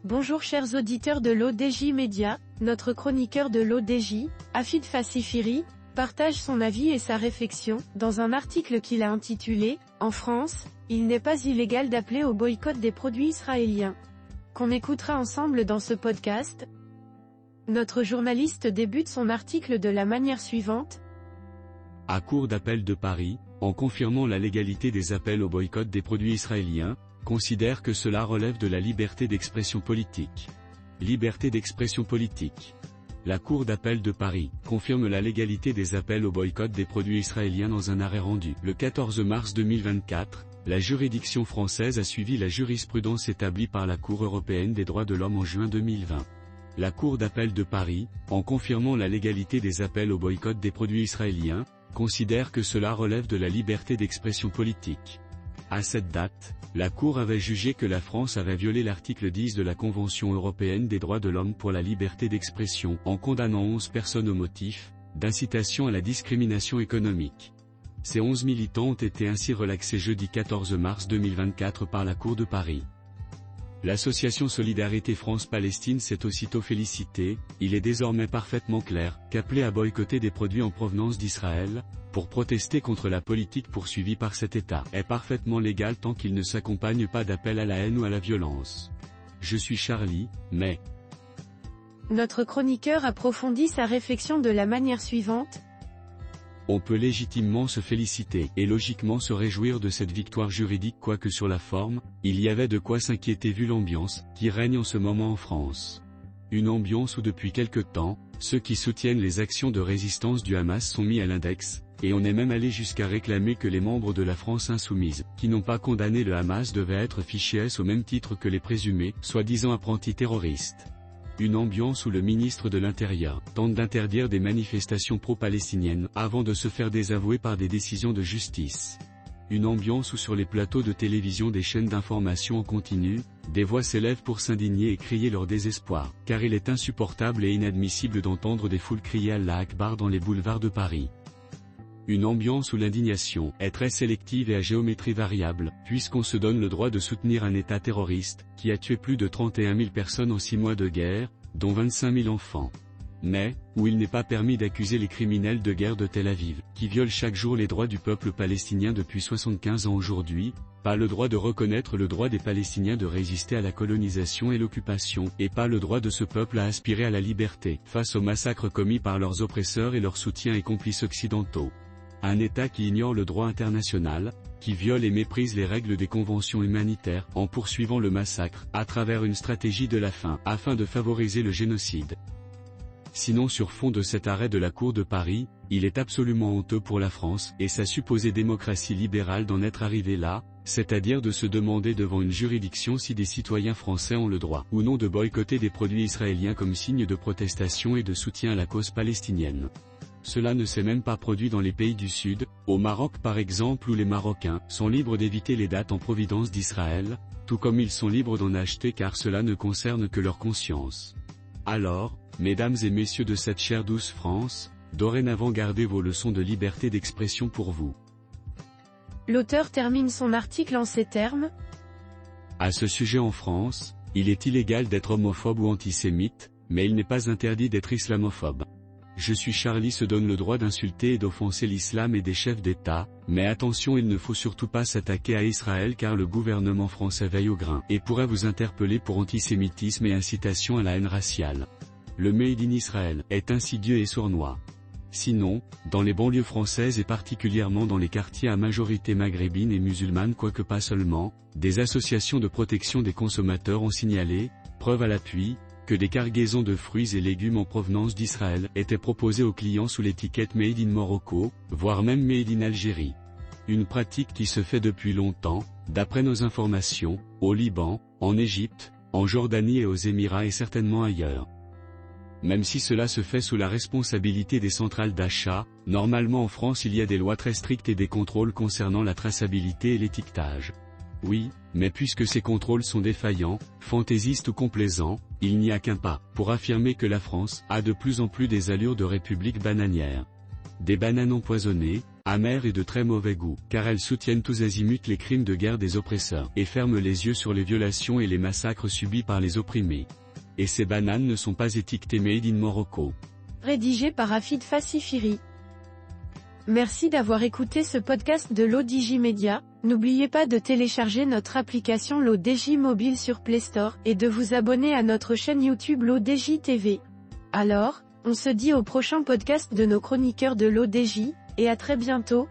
Bonjour chers auditeurs de l'ODJ Média, notre chroniqueur de l'ODJ, Afid Fassifiri, partage son avis et sa réflexion, dans un article qu'il a intitulé « En France, il n'est pas illégal d'appeler au boycott des produits israéliens », qu'on écoutera ensemble dans ce podcast. Notre journaliste débute son article de la manière suivante. À Cour d'appel de Paris, en confirmant la légalité des appels au boycott des produits israéliens, considère que cela relève de la liberté d'expression politique. Liberté d'expression politique. La Cour d'appel de Paris confirme la légalité des appels au boycott des produits israéliens dans un arrêt rendu le 14 mars 2024. La juridiction française a suivi la jurisprudence établie par la Cour européenne des droits de l'homme en juin 2020. La Cour d'appel de Paris, en confirmant la légalité des appels au boycott des produits israéliens, considère que cela relève de la liberté d'expression politique. À cette date, la Cour avait jugé que la France avait violé l'article 10 de la Convention européenne des droits de l'homme pour la liberté d'expression en condamnant 11 personnes au motif d'incitation à la discrimination économique. Ces 11 militants ont été ainsi relaxés jeudi 14 mars 2024 par la Cour de Paris. L'association Solidarité France-Palestine s'est aussitôt félicitée. Il est désormais parfaitement clair qu'appeler à boycotter des produits en provenance d'Israël, pour protester contre la politique poursuivie par cet État, est parfaitement légal tant qu'il ne s'accompagne pas d'appel à la haine ou à la violence. Je suis Charlie, mais... Notre chroniqueur approfondit sa réflexion de la manière suivante. On peut légitimement se féliciter et logiquement se réjouir de cette victoire juridique, quoique sur la forme, il y avait de quoi s'inquiéter vu l'ambiance qui règne en ce moment en France. Une ambiance où depuis quelque temps, ceux qui soutiennent les actions de résistance du Hamas sont mis à l'index, et on est même allé jusqu'à réclamer que les membres de la France insoumise, qui n'ont pas condamné le Hamas, devaient être fichés S au même titre que les présumés, soi-disant apprentis terroristes. Une ambiance où le ministre de l'Intérieur tente d'interdire des manifestations pro-palestiniennes avant de se faire désavouer par des décisions de justice. Une ambiance où sur les plateaux de télévision des chaînes d'information en continu, des voix s'élèvent pour s'indigner et crier leur désespoir, car il est insupportable et inadmissible d'entendre des foules crier Allah Akbar dans les boulevards de Paris. Une ambiance où l'indignation est très sélective et à géométrie variable, puisqu'on se donne le droit de soutenir un État terroriste, qui a tué plus de 31 000 personnes en 6 mois de guerre, dont 25 000 enfants. Mais, où il n'est pas permis d'accuser les criminels de guerre de Tel Aviv, qui violent chaque jour les droits du peuple palestinien depuis 75 ans aujourd'hui, pas le droit de reconnaître le droit des Palestiniens de résister à la colonisation et l'occupation, et pas le droit de ce peuple à aspirer à la liberté, face aux massacres commis par leurs oppresseurs et leurs soutiens et complices occidentaux. Un État qui ignore le droit international, qui viole et méprise les règles des conventions humanitaires, en poursuivant le massacre, à travers une stratégie de la faim, afin de favoriser le génocide. Sinon, sur fond de cet arrêt de la Cour de Paris, il est absolument honteux pour la France, et sa supposée démocratie libérale d'en être arrivée là, c'est-à-dire de se demander devant une juridiction si des citoyens français ont le droit, ou non, de boycotter des produits israéliens comme signe de protestation et de soutien à la cause palestinienne. Cela ne s'est même pas produit dans les pays du Sud, au Maroc par exemple, où les Marocains sont libres d'éviter les dates en providence d'Israël, tout comme ils sont libres d'en acheter car cela ne concerne que leur conscience. Alors, mesdames et messieurs de cette chère douce France, dorénavant gardez vos leçons de liberté d'expression pour vous. L'auteur termine son article en ces termes. À ce sujet, en France, il est illégal d'être homophobe ou antisémite, mais il n'est pas interdit d'être islamophobe. Je suis Charlie se donne le droit d'insulter et d'offenser l'islam et des chefs d'État, mais attention, il ne faut surtout pas s'attaquer à Israël car le gouvernement français veille au grain et pourrait vous interpeller pour antisémitisme et incitation à la haine raciale. Le Made in Israël est insidieux et sournois. Sinon, dans les banlieues françaises et particulièrement dans les quartiers à majorité maghrébine et musulmane, quoique pas seulement, des associations de protection des consommateurs ont signalé, preuve à l'appui, que des cargaisons de fruits et légumes en provenance d'Israël étaient proposées aux clients sous l'étiquette Made in Morocco, voire même Made in Algérie. Une pratique qui se fait depuis longtemps, d'après nos informations, au Liban, en Égypte, en Jordanie et aux Émirats et certainement ailleurs. Même si cela se fait sous la responsabilité des centrales d'achat, normalement en France il y a des lois très strictes et des contrôles concernant la traçabilité et l'étiquetage. Oui, mais puisque ces contrôles sont défaillants, fantaisistes ou complaisants, il n'y a qu'un pas pour affirmer que la France a de plus en plus des allures de république bananière. Des bananes empoisonnées, Amères et de très mauvais goût, car elles soutiennent tous azimuts les crimes de guerre des oppresseurs, et ferment les yeux sur les violations et les massacres subis par les opprimés. Et ces bananes ne sont pas étiquetées Made in Morocco. Rédigé par Afid Fassifiri. Merci d'avoir écouté ce podcast de l'ODJ Media. N'oubliez pas de télécharger notre application l'ODJ Mobile sur Play Store, et de vous abonner à notre chaîne YouTube l'ODJ TV. Alors, on se dit au prochain podcast de nos chroniqueurs de l'ODJ, et à très bientôt.